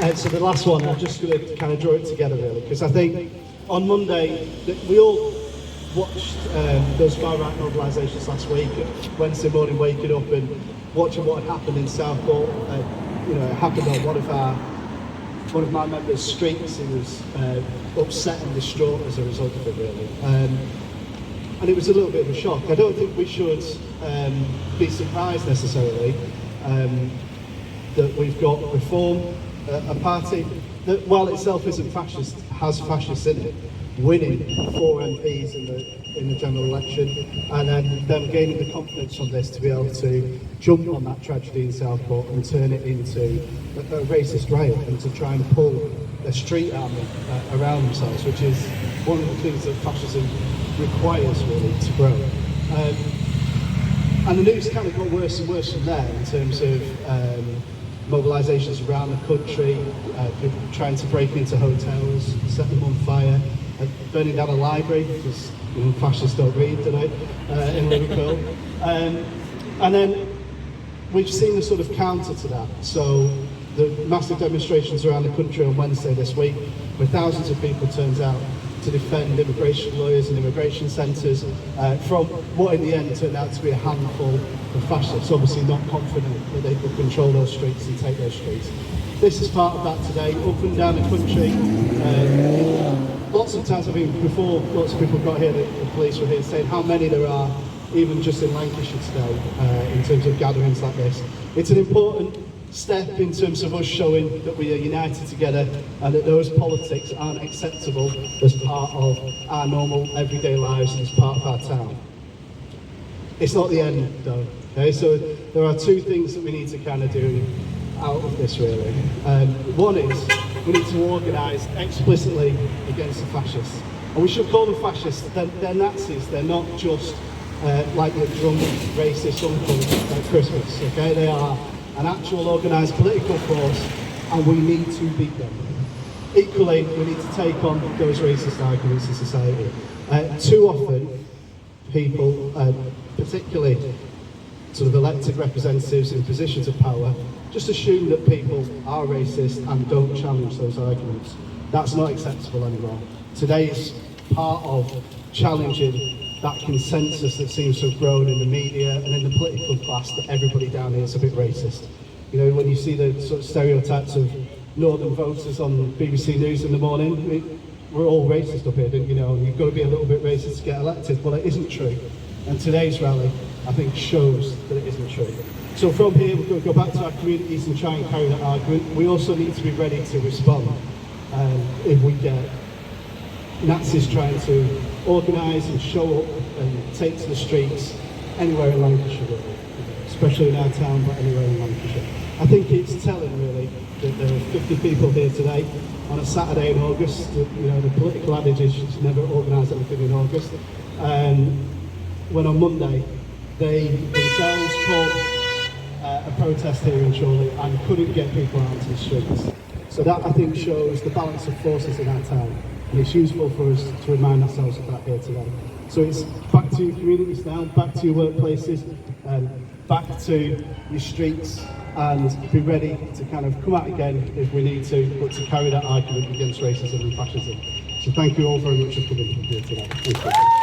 So the last one, I'm just going to kind of draw it together really, because I think on Monday, we all watched those far-right mobilisations last week, Wednesday morning waking up and watching what had happened in Southport. You know, it happened on one of my members' streets. He was upset and distraught as a result of it really. And it was a little bit of a shock. I don't think we should be surprised necessarily that we've got Reform, a party that, while itself isn't fascist, has fascists in it, winning 4 MPs in the general election, and then them gaining the confidence on this to be able to jump on that tragedy in Southport and turn it into a racist riot and to try and pull a street army around themselves, which is one of the things that fascism requires really to grow. And the news kind of got worse and worse from there in terms of mobilisations around the country, people trying to break into hotels, set them on fire, burning down a library, because fascists don't read today, in Liverpool. And then we've seen a sort of counter to that. So the massive demonstrations around the country on Wednesday this week, where thousands of people turned out to defend immigration lawyers and immigration centres from what in the end turned out to be a handful of fascists, obviously not confident that they could control those streets and take those streets. This is part of that today, up and down the country. Lots of times, I think before lots of people got here, the police were here saying how many there are, even just in Lancashire today, in terms of gatherings like this. It's an important step in terms of us showing that we are united together and that those politics aren't acceptable as part of our normal everyday lives and as part of our town. It's not the end though, okay? So there are 2 things that we need to kind of do out of this really. One is we need to organise explicitly against the fascists. And we should call them fascists. They're Nazis, they're not just like the drunk racist uncle at Christmas, okay? They are an actual organised political force, and we need to beat them. Equally, we need to take on those racist arguments in society. Too often, people, particularly sort of elected representatives in positions of power, just assume that people are racist and don't challenge those arguments. That's not acceptable anymore. Today is part of challenging that consensus that seems to have grown in the media and in the political class that everybody down here is a bit racist. You know, when you see the sort of stereotypes of northern voters on BBC News in the morning, we're all racist up here, you know, and you've got to be a little bit racist to get elected. Well, it isn't true. And today's rally, I think, shows that it isn't true. So from here, we're going to go back to our communities and try and carry that argument. We also need to be ready to respond if we get Nazis trying to organise and show up and take to the streets anywhere in Lancashire, really, especially in our town, but anywhere in Lancashire. I think it's telling, really, that there are 50 people here today on a Saturday in August. You know, the political adage is you should never organise anything in August. When on Monday, they themselves called a protest here in Chorley and couldn't get people out to the streets. So that, I think, shows the balance of forces in our town. And it's useful for us to remind ourselves of that here today. So it's back to your communities now, back to your workplaces, back to your streets, and be ready to kind of come out again if we need to, but to carry that argument against racism and fascism. So thank you all very much for coming here today. Thank you.